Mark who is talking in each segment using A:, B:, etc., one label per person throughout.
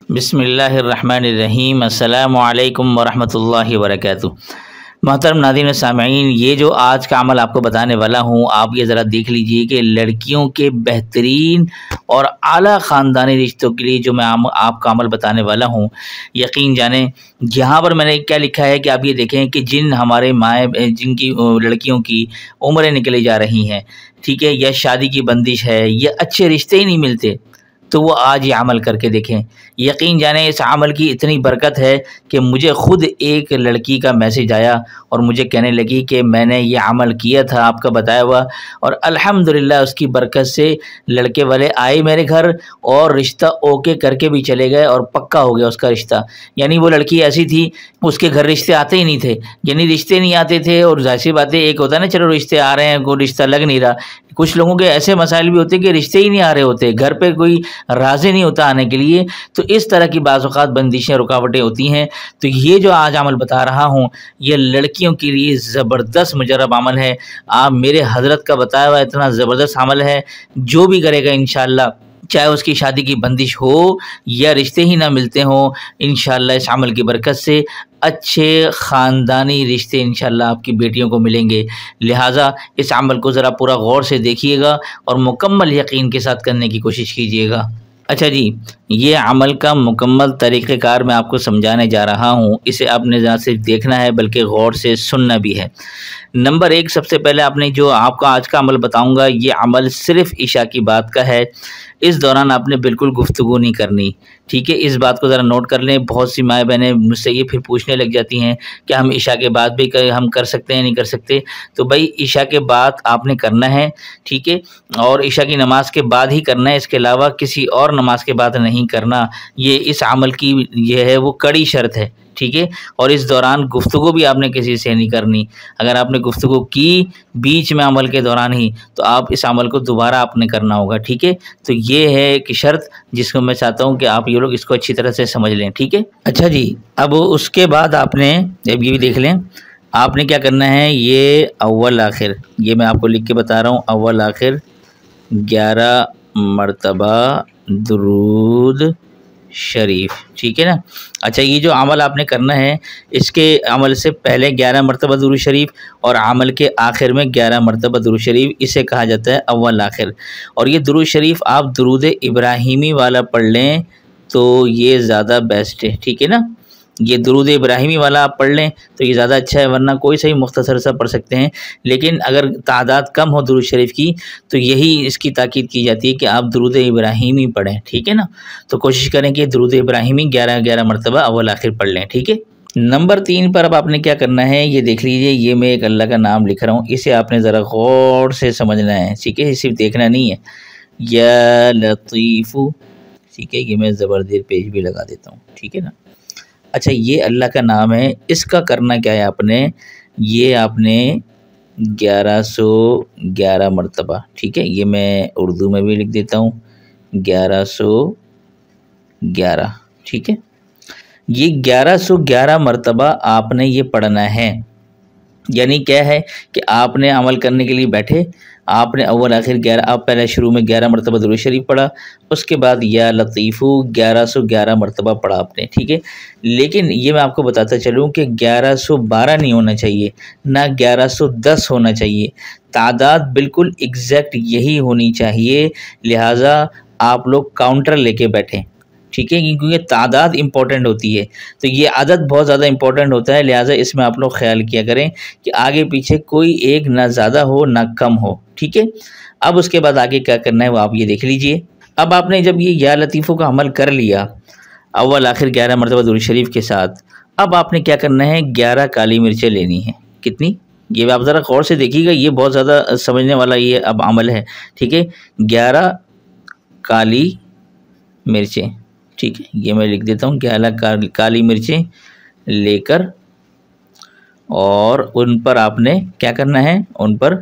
A: बिस्मिल्लाहिर्रहमानिर्रहीम। अस्सलामु अलैकुम वरहमतुल्लाहि वबरकातुहू। मोहतरम नाज़रीन व सामईन, ये जो आज का अमल आपको बताने वाला हूँ, आप ये ज़रा देख लीजिए कि लड़कियों के बेहतरीन और आला ख़ानदानी रिश्तों के लिए जो मैं आपका अमल बताने वाला हूँ, यकीन जाने यहाँ पर मैंने क्या लिखा है कि आप ये देखें कि जिन हमारे माए जिनकी लड़कियों की उम्रें निकली जा रही हैं, ठीक है, या शादी की बंदिश है या अच्छे रिश्ते ही नहीं मिलते, तो वो आज ये अमल करके देखें। यकीन जाने इस अमल की इतनी बरकत है कि मुझे ख़ुद एक लड़की का मैसेज आया और मुझे कहने लगी कि मैंने ये अमल किया था आपका बताया हुआ, और अल्हम्दुलिल्लाह उसकी बरकत से लड़के वाले आए मेरे घर और रिश्ता ओके करके भी चले गए और पक्का हो गया उसका रिश्ता। यानी वो लड़की ऐसी थी, उसके घर रिश्ते आते ही नहीं थे, यानी रिश्ते नहीं आते थे। और जाहिर सी बात है, एक होता है ना, चलो रिश्ते आ रहे हैं, कोई रिश्ता लग नहीं रहा। कुछ लोगों के ऐसे मसाइल भी होते हैं कि रिश्ते ही नहीं आ रहे होते, घर पे कोई राज़ी नहीं होता आने के लिए। तो इस तरह की बाज़ औक़ात बंदिशें, रुकावटें होती हैं। तो ये जो आज अमल बता रहा हूँ, ये लड़कियों के लिए ज़बरदस्त मुजर्रब अमल है। आप मेरे हज़रत का बताया हुआ इतना ज़बरदस्त अमल है, जो भी करेगा इंशाअल्लाह, चाहे उसकी शादी की बंदिश हो या रिश्ते ही ना मिलते हों, इंशाअल्लाह इस अमल की बरकत से अच्छे ख़ानदानी रिश्ते इंशाअल्लाह आपकी बेटियों को मिलेंगे। लिहाजा इस अमल को ज़रा पूरा गौर से देखिएगा और मुकम्मल यकीन के साथ करने की कोशिश कीजिएगा। अच्छा जी, ये अमल का मुकम्मल तरीक़ेकार मैं आपको समझाने जा रहा हूँ। इसे आपने ज़रा सिर्फ देखना है बल्कि गौर से सुनना भी है। नंबर 1, सबसे पहले आपने जो आपका आज का अमल बताऊँगा, ये अमल सिर्फ़ इशा की बात का है। इस दौरान आपने बिल्कुल गुफ्तगू नहीं करनी, ठीक है। इस बात को ज़रा नोट कर लें। बहुत सी माएँ बहनें मुझसे ये फिर पूछने लग जाती हैं कि हम इशा के बाद भी हम कर सकते हैं, नहीं कर सकते। तो भाई इशा के बाद आपने करना है, ठीक है, और इशा की नमाज़ के बाद ही करना है। इसके अलावा किसी और नमाज के बाद नहीं करना। ये इस अमल की ये है वो कड़ी शर्त है, ठीक है। और इस दौरान गुफ्तगू भी आपने किसी से नहीं करनी। अगर आपने गुफ्तगू की बीच में अमल के दौरान ही, तो आप इस अमल को दोबारा आपने करना होगा, ठीक है। तो ये है एक शर्त जिसको मैं चाहता हूँ कि आप ये लोग इसको अच्छी तरह से समझ लें, ठीक है। अच्छा जी, अब उसके बाद आपने अब ये भी देख लें, आपने क्या करना है, ये अव्वल आखिर, ये मैं आपको लिख के बता रहा हूँ, अव्वल आखिर 11 मरतबा दुरूद शरीफ, ठीक है ना। अच्छा, ये जो अमल आपने करना है, इसके अमल से पहले 11 मरतबा दुरूद शरीफ और अमल के आखिर में 11 मरतबा दुरूद शरीफ, इसे कहा जाता है अव्वल आखिर। और ये दुरूद शरीफ आप दुरूद इब्राहिमी वाला पढ़ लें तो ये ज़्यादा बेस्ट है, ठीक है ना। ये दुरूद इब्राहिमी वाला आप पढ़ लें तो ये ज़्यादा अच्छा है, वरना कोई सही मुख्तसर सा पढ़ सकते हैं। लेकिन अगर तादाद कम हो दुरूद शरीफ की, तो यही इसकी ताकीद की जाती है कि आप दुरूद इब्राहिमी पढ़ें, ठीक है ना। तो कोशिश करें कि दुरूद इब्राहिमी 11-11 मरतबा अव्वल आखिर पढ़ लें, ठीक है। नंबर 3 पर अब आपने क्या करना है, ये देख लीजिए, ये मैं एक अल्लाह का नाम लिख रहा हूँ, इसे आपने ज़रा गौर से समझना है, ठीक है, सिर्फ देखना नहीं है। या लतीफ़ु, ठीक है, ये मैं ज़बरदस्त पेज भी लगा देता हूँ, ठीक है ना। अच्छा, ये अल्लाह का नाम है, इसका करना क्या है आपने, ये आपने 1111 मरतबा, ठीक है, ये मैं उर्दू में भी लिख देता हूँ, 1111, ठीक है। ये 1111 मरतबा आपने ये पढ़ना है। यानी क्या है कि आपने अमल करने के लिए बैठे, आपने अव्वल आखिर 11, आप पहले शुरू में 11 मरतबा दुरूद शरीफ पढ़ा, उसके बाद या लतीफ़ु 1111 मरतबा पढ़ा आपने, ठीक है। लेकिन ये मैं आपको बताता चलूँ कि 1112 नहीं होना चाहिए, ना 1110 होना चाहिए। तादाद बिल्कुल एग्जैक्ट यही होनी चाहिए। लिहाजा आप लोग काउंटर लेके बैठें, ठीक है, क्योंकि तादाद इम्पॉर्टेंट होती है। तो ये आदत बहुत ज़्यादा इम्पॉर्टेंट होता है। लिहाजा इसमें आप लोग ख्याल किया करें कि आगे पीछे कोई एक ना ज़्यादा हो ना कम हो, ठीक है। अब उसके बाद आगे क्या करना है वो आप ये देख लीजिए। अब आपने जब ये या लतीफ़ों का अमल कर लिया अव्वल आखिर 11 मरतबा दुरूद शरीफ के साथ, अब आपने क्या करना है, 11 काली मिर्चें लेनी है। कितनी, ये आप ज़रा गौर से देखिएगा, ये बहुत ज़्यादा समझने वाला ये अब अमल है, ठीक है। 11 काली मिर्चें, ठीक है, ये मैं लिख देता हूँ, 11 काली मिर्चें लेकर, और उन पर आपने क्या करना है, उन पर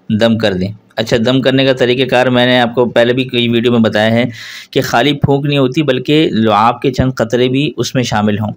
A: दम कर दें। अच्छा, दम करने का तरीक़ेकार मैंने आपको पहले भी कई वीडियो में बताया है कि खाली फूंक नहीं होती, बल्कि लुआब के चंद कतरे भी उसमें शामिल हों।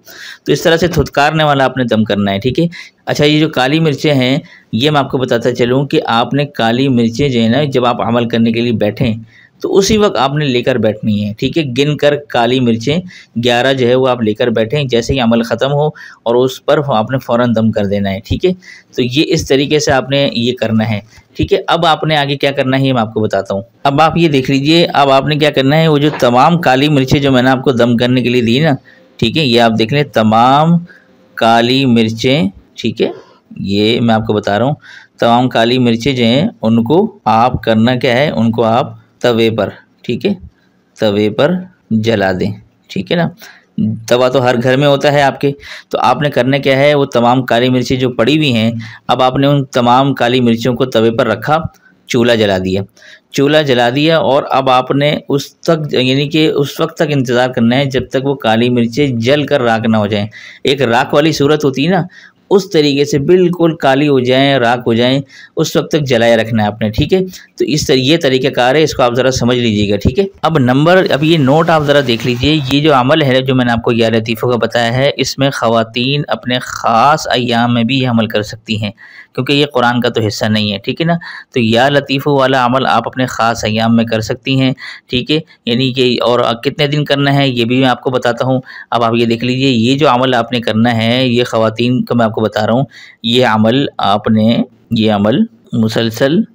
A: तो इस तरह से थुतकारने वाला आपने दम करना है, ठीक है। अच्छा, ये जो काली मिर्चें हैं, ये मैं आपको बताता चलूँ कि आपने काली मिर्चें जो है ना, जब आप अमल करने के लिए बैठें तो उसी वक्त आपने लेकर बैठनी है, ठीक है। गिन कर काली मिर्चें 11 जो है वो आप लेकर बैठें, जैसे ही अमल ख़त्म हो और उस पर आपने फ़ौरन दम कर देना है, ठीक है। तो ये इस तरीके से आपने ये करना है, ठीक है। अब आपने आगे क्या करना है ये मैं आपको बताता हूँ। अब आप ये देख लीजिए, अब आपने क्या करना है, वो जो तमाम काली मिर्चें जो मैंने आपको दम करने के लिए दी ना, ठीक है, ये आप देख लें तमाम काली मिर्चें, ठीक है, ये मैं आपको बता रहा हूँ। तमाम काली मिर्चें जो हैं उनको आप करना क्या है, उनको आप तवे पर, ठीक है, तवे पर जला दें, ठीक है ना। तवा तो हर घर में होता है आपके, तो आपने करना क्या है, वो तमाम काली मिर्चें जो पड़ी हुई हैं, अब आपने उन तमाम काली मिर्चों को तवे पर रखा, चूल्हा जला दिया, चूल्हा जला दिया और अब आपने उस तक यानी कि उस वक्त तक इंतज़ार करना है जब तक वो काली मिर्चें जल कर राख ना हो जाएं। एक राख वाली सूरत होती है ना, उस तरीके से बिल्कुल काली हो जाएं, राख हो जाएं, उस वक्त तक जलाए रखना है आपने, ठीक है। तो ये तरीक़ाकार है, इसको आप ज़रा समझ लीजिएगा, ठीक है। अब ये नोट आप ज़रा देख लीजिए, ये जो अमल है जो मैंने आपको या लतीफ़ों का बताया है, इसमें ख़वातीन अपने ख़ास अय्याम में भी ये अमल कर सकती हैं, क्योंकि ये कुरान का तो हिस्सा नहीं है, ठीक है ना। तो या लतीफ़ों वाला अमल आप अपने ख़ास अय्याम में कर सकती हैं, ठीक है। यानी कि और कितने दिन करना है ये भी मैं आपको बताता हूँ। अब आप ये देख लीजिए, ये जो अमल आपने करना है, ये ख़वातीन का मैं आपको बता रहा हूँ, ये अमल मुसलसल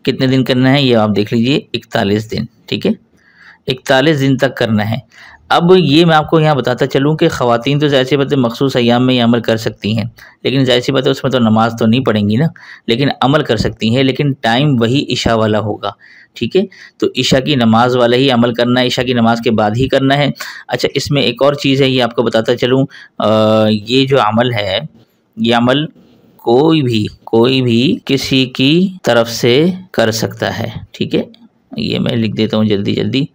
A: कितने दिन करना है ये आप देख लीजिए, 41 दिन, ठीक है, 41 दिन तक करना है। अब ये मैं आपको यहाँ बताता चलूँ कि ख़वातीन तो ज़ाहिर सी बात है मखसूस अय्याम में ये अमल कर सकती हैं, लेकिन ज़ाहिर सी बात है उसमें तो नमाज तो नहीं पढ़ेंगी ना, लेकिन अमल कर सकती हैं, लेकिन टाइम वही इशा वाला होगा, ठीक है। तो इशा की नमाज वाला ही अमल करना है, इशा की नमाज के बाद ही करना है। अच्छा, इसमें एक और चीज़ है, ये आपको बताता चलूँ, ये जो अमल है, ये अमल कोई भी किसी की तरफ से कर सकता है, ठीक है। ये मैं लिख देता हूँ जल्दी।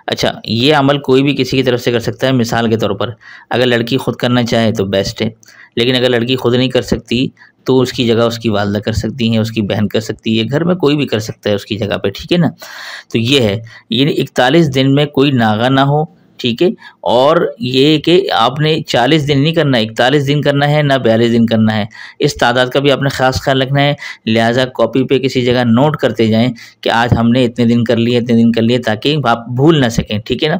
A: अच्छा, ये अमल कोई भी किसी की तरफ से कर सकता है। मिसाल के तौर पर अगर लड़की ख़ुद करना चाहे तो बेस्ट है, लेकिन अगर लड़की ख़ुद नहीं कर सकती तो उसकी जगह उसकी वालदा कर सकती हैं, उसकी बहन कर सकती है, घर में कोई भी कर सकता है उसकी जगह पे, ठीक है ना। तो ये है, यानी 41 दिन में कोई नागा ना हो, ठीक है। और ये कि आपने 40 दिन नहीं करना है, 41 दिन करना है, ना 42 दिन करना है। इस तादाद का भी आपने ख़ास ख्याल रखना है, लिहाजा कॉपी पे किसी जगह नोट करते जाएं कि आज हमने इतने दिन कर लिए, ताकि आप भूल ना सकें, ठीक है ना।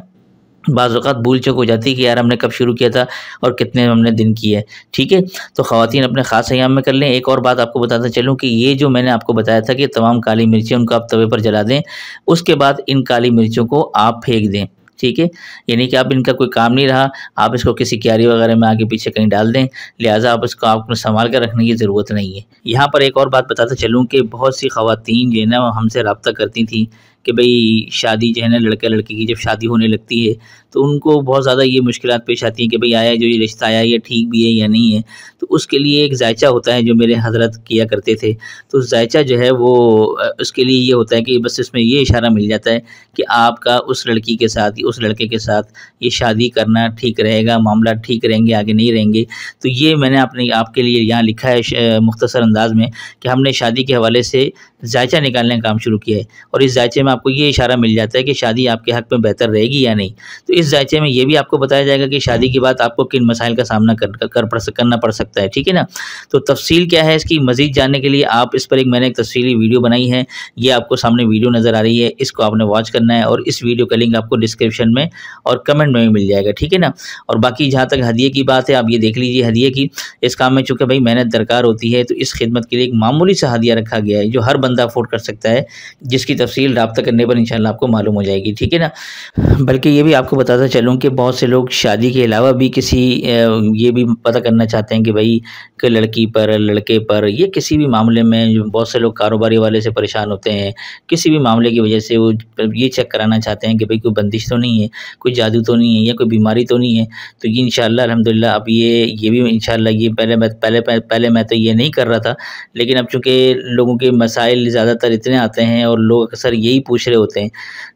A: बाज़ औक़ात भूल चूक हो जाती है कि यार हमने कब शुरू किया था और कितने हमने दिन किए है, ठीक है। तो ख़वातीन अपने ख़ास अय्याम में कर लें। एक और बात आपको बताता चलूँ कि ये जो मैंने आपको बताया था कि तमाम काली मिर्चें उनको आप तवे पर जला दें, उसके बाद इन काली मिर्चों को आप फेंक दें, ठीक है। यानी कि अब इनका कोई काम नहीं रहा, आप इसको किसी क्यारी वगैरह में आगे पीछे कहीं डाल दें, लिहाजा आप इसको आपको संभाल कर रखने की ज़रूरत नहीं है। यहाँ पर एक और बात बताता चलूँ कि बहुत सी ख़वातीन जो है ना हमसे रब्ता करती थी कि भाई शादी जो है ना लड़का लड़की की जब शादी होने लगती है तो उनको बहुत ज़्यादा ये मुश्किलात पेश आती हैं कि भाई आया जो ये रिश्ता आया ये ठीक भी है या नहीं है। तो उसके लिए एक जायचा होता है जो मेरे हज़रत किया करते थे। तो जायचा जो है वो उसके लिए ये होता है कि बस इसमें ये इशारा मिल जाता है कि आपका उस लड़की के साथ उस लड़के के साथ ये शादी करना ठीक रहेगा, मामला ठीक रहेंगे, आगे नहीं रहेंगे। तो ये मैंने आपके लिए यहाँ लिखा है मुख्तसर अंदाज में कि हमने शादी के हवाले से जायचा निकालने का काम शुरू किया है और इस जायचे में आपको ये इशारा मिल जाता है कि शादी आपके हक़ में बेहतर रहेगी या नहीं। तो इस जायचे में ये भी आपको बताया जाएगा कि शादी के बाद आपको किन मसाइल का सामना करना पड़ सकता है, ठीक है ना। तो तफसील क्या है इसकी मज़ीद जानने के लिए आप इस पर मैंने एक तफसीली वीडियो बनाई है, ये आपको सामने वीडियो नज़र आ रही है, इसको आपने वॉच करना है और इस वीडियो का लिंक आपको डिस्क्रिप्शन में और कमेंट में भी मिल जाएगा, ठीक है ना। और बाकी जहाँ तक हदिये की बात है, आप ये देख लीजिए हदिये की, इस काम में चूँकि भाई मेहनत दरकार होती है तो इस खिदमत के लिए एक मामूली सा हदिया रखा गया है जो हर बंदा अफोर्ड कर सकता है, जिसकी तफसील राब्ता करने पर इंशाल्लाह आपको मालूम हो जाएगी, ठीक है ना। बल्कि ये भी आपको बताता चलूँ कि बहुत से लोग शादी के अलावा भी ये भी पता करना चाहते हैं कि भाई कि लड़की पर, लड़के पर, ये किसी भी मामले में जो बहुत से लोग कारोबारी वाले से परेशान होते हैं, किसी भी मामले की वजह से वो ये चेक कराना चाहते हैं कि भाई कोई बंदिश तो नहीं है, कोई जादू तो नहीं है या कोई बीमारी तो नहीं है। तो ये इंशाल्लाह अल्हम्दुलिल्लाह अब ये भी इंशाल्लाह ये पहले मैं तो ये नहीं कर रहा था, लेकिन अब चूँकि लोगों के मसाइल ज़्यादातर इतने आते हैं और लोग अक्सर यही पूछ रहे होते हैं,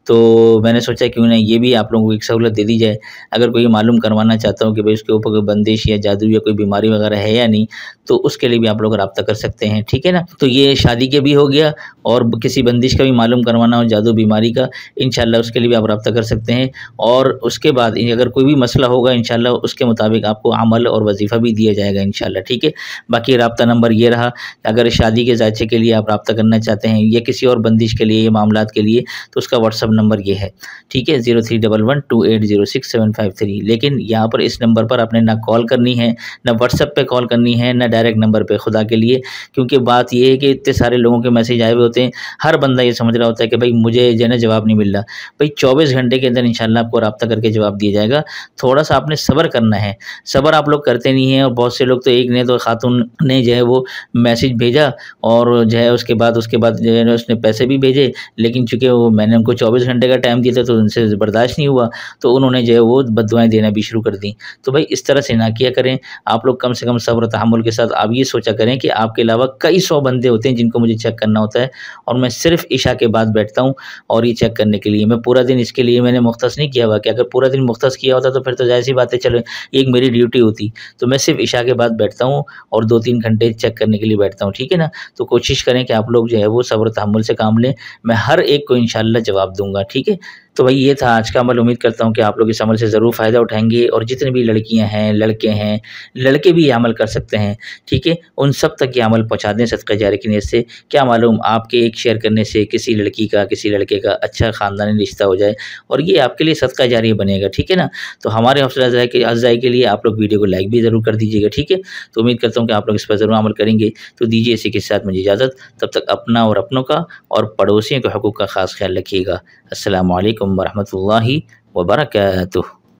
A: तो मैंने सोचा क्यों ना ये भी आप लोगों को एक सहूलत दे दी जाए। अगर कोई मालूम करवाना चाहता हूँ कि भाई उसके ऊपर कोई बंदिश या जादू या कोई बीमारी वगैरह है या नहीं, तो उसके लिए भी आप लोग रब्ता कर सकते हैं, ठीक है ना। तो ये शादी के भी हो गया और किसी बंदिश का भी मालूम करवाना हो, जादू बीमारी का, इंशाल्लाह उसके लिए भी आप रब्ता कर सकते हैं। और उसके बाद अगर कोई भी मसला होगा इंशाल्लाह उसके मुताबिक आपको अमल और वजीफ़ा भी दिया जाएगा इंशाल्लाह, ठीक है। बाकी रब्ता नंबर ये रहा, अगर शादी के जायचे के लिए आप रब्ता करना चाहते हैं या किसी और बंदिश के लिए, मामलात के लिए तो उसका व्हाट्सअप नंबर ये है, ठीक है, 0311280675 लेकिन यहाँ पर इस नंबर पर आपने ना कॉल करनी है, ना व्हाट्सएप पे कॉल करनी है, ना डायरेक्ट नंबर पे, खुदा के लिए। क्योंकि बात ये है कि इतने सारे लोगों के मैसेज आए हुए होते हैं, हर बंदा ये समझ रहा होता है कि भाई मुझे जो है ना जवाब नहीं मिल रहा। भाई 24 घंटे के अंदर इंशाल्लाह आपको रब्ता करके जवाब दिया जाएगा। थोड़ा सा आपने सब्र करना है, सब्र आप लोग करते नहीं हैं। और बहुत से लोग तो, एक ने तो खातून ने जो है वो मैसेज भेजा और जो है उसके बाद जो है ना उसने पैसे भी भेजे, लेकिन चूँकि वो मैंने उनको 24 घंटे का टाइम दिया था तो उनसे बर्दाश्त नहीं हुआ, तो उन्होंने जो है वो बददुआएँ देना भी शुरू कर दी। तो भाई इस तरह से ना किया करें। आप लोग कम से कम सब्र तहम्मुल के साथ आप ये सोचा करें कि आपके अलावा कई 100 बंदे होते हैं जिनको मुझे चेक करना होता है, और मैं सिर्फ़ इशा के बाद बैठता हूँ और ये चेक करने के लिए। मैं पूरा दिन इसके लिए मैंने मुख्तस नहीं किया हुआ कि अगर पूरा दिन मुख्तस किया होता तो फिर तो ज़ाहिर-सी बात है, चलो एक मेरी ड्यूटी होती। तो मैं सिर्फ़ इशा के बाद बैठता हूँ और 2-3 घंटे चेक करने के लिए बैठता हूँ, ठीक है ना? तो कोशिश करें कि आप लोग जो है वो सब्र तहम्मुल से काम लें। मैं हर एक को इंशाअल्लाह जवाब दूँगा, ठीक है? तो भाई ये था आज का अमल। उम्मीद करता हूँ कि आप लोग इस अमल से ज़रूर फ़ायदा उठाएँगे, और जितनी भी लड़कियाँ हैं, लड़के हैं, लड़के भी ये अमल कर सकते हैं, ठीक है? उन सब तक ये अमल पहुँचा दें सदका जारी की नीयत से। क्या मालूम आपके एक शेयर करने से किसी लड़की का, किसी लड़के का अच्छा ख़ानदानी रिश्ता हो जाए और ये आपके लिए सदका जारी बनेगा, ठीक है ना? तो हमारे हौसला अफ़ज़ाई के लिए आप लोग वीडियो को लाइक भी ज़रूर कर दीजिएगा, ठीक है? तो उम्मीद करता हूँ कि आप लोग इस पर ज़रूर अमल करेंगे। तो दीजिए इसी के साथ मुझे इजाज़त। तब तक अपना और अपनों का और पड़ोसियों के हुकूक़ का ख़ास ख़्याल रखिएगा। अस्सलामु अलैकुम वरहमतुल्लाहि वबरकातुहू।